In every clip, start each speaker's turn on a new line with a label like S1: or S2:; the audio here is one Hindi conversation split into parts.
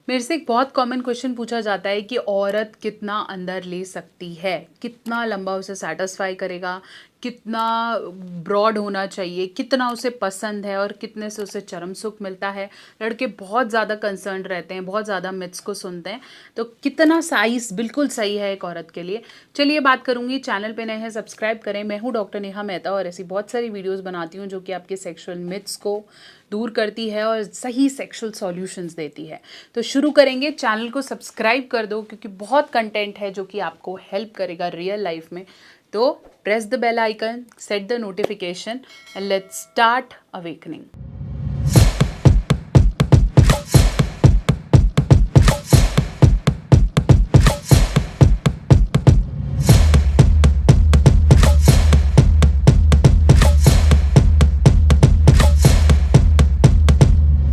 S1: मेरे से एक बहुत कॉमन क्वेश्चन पूछा जाता है कि औरत कितना अंदर ले सकती है, कितना लंबा उसे सेटिस्फाई करेगा, कितना ब्रॉड होना चाहिए, कितना उसे पसंद है और कितने से उसे चरम सुख मिलता है। लड़के बहुत ज़्यादा कंसर्न रहते हैं, बहुत ज़्यादा मिथ्स को सुनते हैं। तो कितना साइज बिल्कुल सही है एक औरत के लिए, चलिए बात करूंगी। चैनल पे नए हैं सब्सक्राइब करें। मैं हूँ डॉक्टर नेहा मेहता और ऐसी बहुत सारी वीडियोस बनाती हूँ जो कि आपके सेक्सुअल मिथ्स को दूर करती है और सही सेक्सुअल सॉल्यूशंस देती है। तो शुरू करेंगे। चैनल को सब्सक्राइब कर दो क्योंकि बहुत कंटेंट है जो कि आपको हेल्प करेगा रियल लाइफ में। तो press the bell icon, set the notification and let's start awakening.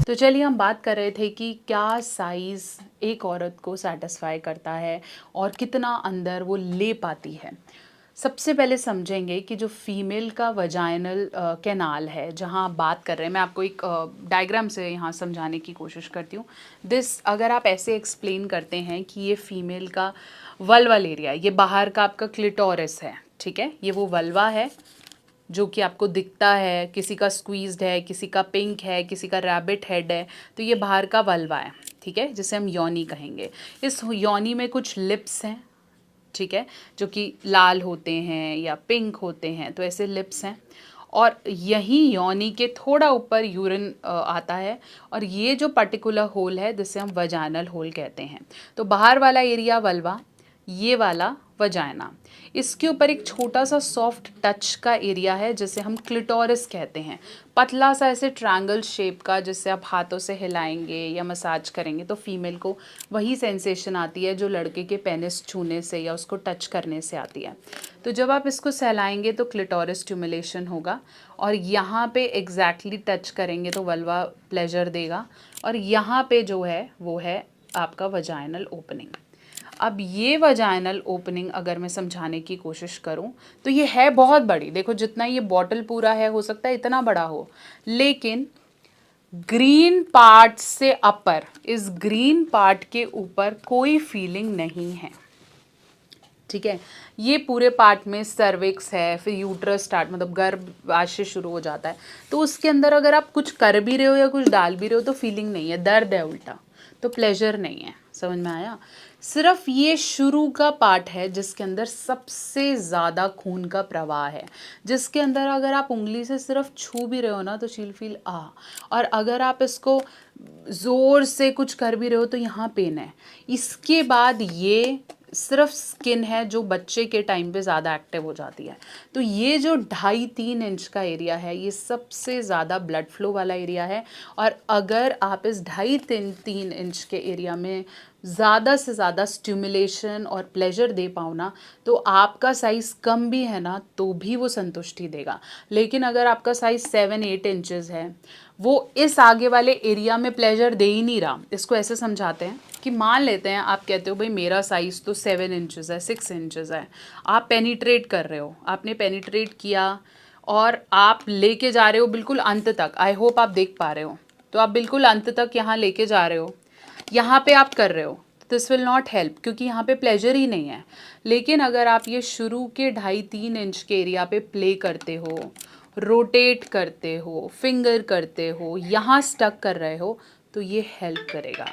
S1: तो चलिए हम बात कर रहे थे कि क्या साइज़ एक औरत को सेटिस्फाई करता है और कितना अंदर वो ले पाती है। सबसे पहले समझेंगे कि जो फीमेल का वजाइनल कैनाल है, जहाँ आप बात कर रहे हैं, मैं आपको एक डायग्राम से यहाँ समझाने की कोशिश करती हूँ। अगर आप ऐसे एक्सप्लेन करते हैं कि ये फीमेल का वल्वल एरिया, ये बाहर का आपका क्लिटोरिस है, ठीक है, ये वो वल्वा है जो कि आपको दिखता है। किसी का स्क्वीज्ड है, किसी का पिंक है, किसी का रैबिट हेड है, तो ये बाहर का वल्वा है, ठीक है, जिसे हम योनी कहेंगे। इस योनी में कुछ लिप्स हैं, ठीक है, जो कि लाल होते हैं या पिंक होते हैं, तो ऐसे लिप्स हैं। और यही योनी के थोड़ा ऊपर यूरिन आता है और ये जो पर्टिकुलर होल है जिसे हम वजाइनल होल कहते हैं। तो बाहर वाला एरिया वल्वा, ये वाला वजाइना, इसके ऊपर एक छोटा सा सॉफ्ट टच का एरिया है जिसे हम क्लिटोरिस कहते हैं। पतला सा ऐसे ट्रायंगल शेप का, जिससे आप हाथों से हिलाएंगे या मसाज करेंगे तो फीमेल को वही सेंसेशन आती है जो लड़के के पेनिस छूने से या उसको टच करने से आती है। तो जब आप इसको सहलाएंगे तो क्लिटोरिस स्टिमुलेशन होगा और यहाँ पे एग्जैक्टली टच करेंगे तो वल्वा प्लेजर देगा और यहाँ पे जो है वो है आपका वजाइनल ओपनिंग। अब ये वजाइनल ओपनिंग अगर मैं समझाने की कोशिश करूं तो ये है बहुत बड़ी। देखो जितना ये बॉटल पूरा है, हो सकता है इतना बड़ा हो, लेकिन ग्रीन पार्ट से अपर, इस ग्रीन पार्ट के ऊपर कोई फीलिंग नहीं है, ठीक है। ये पूरे पार्ट में सर्विक्स है, फिर यूट्रस स्टार्ट, मतलब गर्भाशय शुरू हो जाता है। तो उसके अंदर अगर आप कुछ कर भी रहे हो या कुछ डाल भी रहे हो तो फीलिंग नहीं है, दर्द है उल्टा, तो प्लेजर नहीं है। समझ में आया? सिर्फ ये शुरू का पार्ट है जिसके अंदर सबसे ज़्यादा खून का प्रवाह है, जिसके अंदर अगर आप उंगली से सिर्फ छू भी रहे हो ना तो शील फील और अगर आप इसको ज़ोर से कुछ कर भी रहे हो तो यहाँ पेन है। इसके बाद ये सिर्फ स्किन है जो बच्चे के टाइम पे ज़्यादा एक्टिव हो जाती है। तो ये जो 2.5-3 इंच का एरिया है, ये सबसे ज़्यादा ब्लड फ्लो वाला एरिया है। और अगर आप इस 2.5-3 इंच के एरिया में ज़्यादा से ज़्यादा स्टिमुलेशन और प्लेजर दे पाओ ना, तो आपका साइज़ कम भी है ना तो भी वो संतुष्टि देगा। लेकिन अगर आपका साइज़ 7-8 इंचज़ है, वो इस आगे वाले एरिया में प्लेजर दे ही नहीं रहा। इसको ऐसे समझाते हैं कि मान लेते हैं आप कहते हो भाई मेरा साइज़ तो 7 इंचज़ है, 6 इंचज़ है, आप पेनिट्रेट कर रहे हो, आपने पेनिट्रेट किया और आप लेके जा रहे हो बिल्कुल अंत तक। आई होप आप देख पा रहे हो। तो आप बिल्कुल अंत तक यहाँ लेके जा रहे हो, यहाँ पे आप कर रहे हो, दिस विल नॉट हेल्प क्योंकि यहाँ पे प्लेजर ही नहीं है। लेकिन अगर आप ये शुरू के 2.5-3 इंच के एरिया पे प्ले करते हो, रोटेट करते हो, फिंगर करते हो, यहाँ स्टक कर रहे हो, तो ये हेल्प करेगा।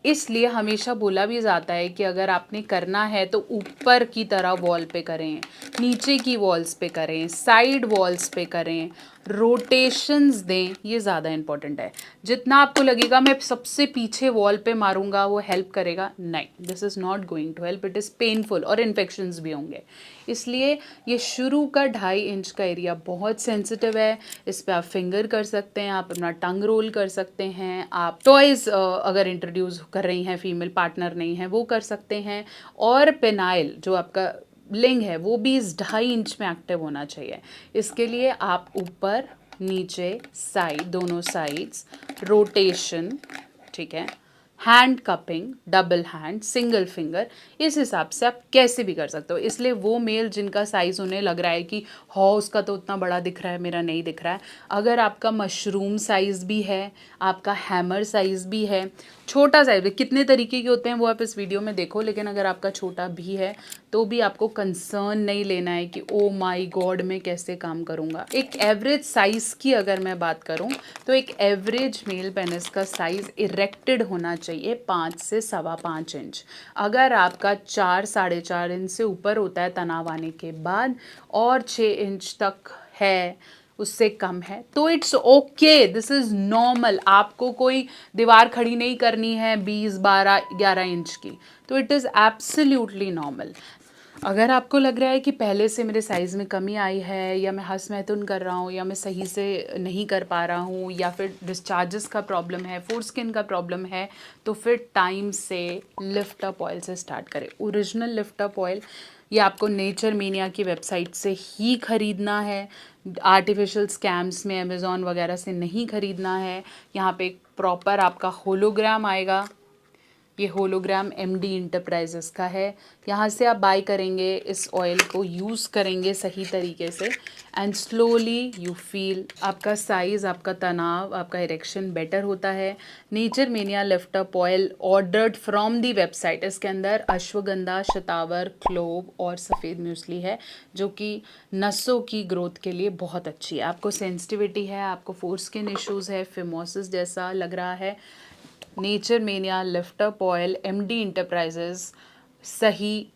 S1: इसलिए हमेशा बोला भी जाता है कि अगर आपने करना है तो ऊपर की तरह वॉल पे करें, नीचे की वॉल्स पे करें, साइड वॉल्स पे करें, रोटेशंस दें, ये ज़्यादा इम्पॉर्टेंट है। जितना आपको लगेगा मैं सबसे पीछे वॉल पे मारूंगा वो हेल्प करेगा, नहीं, this is not going to help, it is painful और इन्फेक्शंस भी होंगे। इसलिए ये शुरू का 2.5 इंच का एरिया बहुत सेंसिटिव है। इस पर आप फिंगर कर सकते हैं, आप अपना टंग रोल कर सकते हैं, आप टॉयज़ अगर इंट्रोड्यूस कर रही हैं, फीमेल पार्टनर नहीं है, वो कर सकते हैं। और पेनाइल जो आपका लिंग है वो भी इस 2.5 इंच में एक्टिव होना चाहिए। इसके लिए आप ऊपर नीचे साइड, दोनों साइड्स रोटेशन, ठीक है, hand cupping, double hand, single finger, इस हिसाब से आप कैसे भी कर सकते हो। इसलिए वो मेल जिनका साइज़ उन्हें लग रहा है कि हाँ उसका तो उतना बड़ा दिख रहा है, मेरा नहीं दिख रहा है, अगर आपका मशरूम साइज़ भी है, आपका हैमर साइज़ भी है, छोटा साइज़ भी, कितने तरीके के होते हैं वो आप इस वीडियो में देखो, लेकिन अगर आपका छोटा भी है तो भी आपको कंसर्न नहीं लेना है कि ओ माय गॉड मैं कैसे काम करूँगा। एक एवरेज साइज़ की अगर मैं बात करूँ तो एक एवरेज मेल पेनिस का साइज़ इरेक्टेड होना चाहिए 5 से 5.25 इंच। अगर आपका 4-4.5 इंच से ऊपर होता है तनाव आने के बाद और 6 इंच तक है, उससे कम है, तो it's okay, this is normal. आपको कोई दीवार खड़ी नहीं करनी है 20-12-11 इंच की, तो इट इज़ एब्सोल्युटली नॉर्मल। अगर आपको लग रहा है कि पहले से मेरे साइज़ में कमी आई है, या मैं हँस मैथुन कर रहा हूँ, या मैं सही से नहीं कर पा रहा हूँ, या फिर डिस्चार्जेस का प्रॉब्लम है, फोर स्किन का प्रॉब्लम है, तो फिर टाइम से लिफ्ट अप ऑयल से स्टार्ट करें। ओरिजिनल लिफ्ट अप ऑयल ये आपको नेचर मेनिया की वेबसाइट से ही ख़रीदना है, आर्टिफिशियल स्कैम्स में अमेज़ॉन वगैरह से नहीं ख़रीदना है। यहाँ पे एक प्रॉपर आपका होलोग्राम आएगा, ये होलोग्राम MD इंटरप्राइजेस का है। यहाँ से आप बाय करेंगे, इस ऑयल को यूज़ करेंगे सही तरीके से, एंड स्लोली यू फील आपका साइज़, आपका तनाव, आपका इरेक्शन बेटर होता है। Nature mania lift up oil ordered from the website, इसके अंदर अश्वगंधा, शतावर, क्लोव और सफ़ेद म्यूसली है, जो कि नसों की ग्रोथ के लिए बहुत अच्छी है। आपको सेंसिटिविटी है, आपको फोर स्किन इश्यूज़ है, फिमोसिस जैसा लग रहा है, nature mania lift up oil MD enterprises सही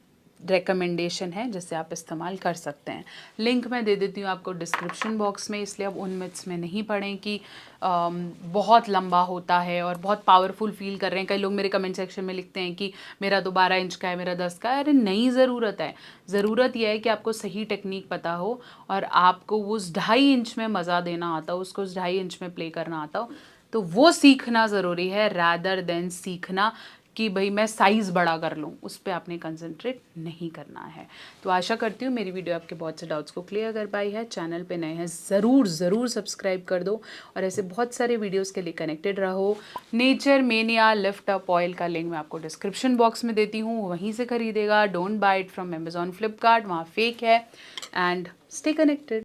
S1: रिकमेंडेशन है जिससे आप इस्तेमाल कर सकते हैं। लिंक मैं दे देती हूँ आपको डिस्क्रिप्शन बॉक्स में, इसलिए अब उन मिथ्स में नहीं पड़ें कि बहुत लंबा होता है और बहुत पावरफुल फील कर रहे हैं। कई लोग मेरे कमेंट सेक्शन में लिखते हैं कि मेरा तो 12 इंच का है, मेरा 10 का है। अरे नहीं, ज़रूरत है, ज़रूरत यह है कि आपको सही टेक्निक पता हो और आपको उस 2.5 इंच में मज़ा देना आता हो, उसको उस 2.5 इंच में प्ले करना आता हो, तो वो सीखना ज़रूरी है, रैदर देन सीखना कि भाई मैं साइज़ बड़ा कर लूँ। उस पर आपने कंसंट्रेट नहीं करना है। तो आशा करती हूँ मेरी वीडियो आपके बहुत से डाउट्स को क्लियर कर पाई है। चैनल पे नए हैं ज़रूर सब्सक्राइब कर दो और ऐसे बहुत सारे वीडियोस के लिए कनेक्टेड रहो। Nature mania lift up oil का लिंक मैं आपको डिस्क्रिप्शन बॉक्स में देती हूँ, वहीं से खरीदेगा। Don't buy it from Amazon, Flipkart, वहाँ फेक है। And stay connected.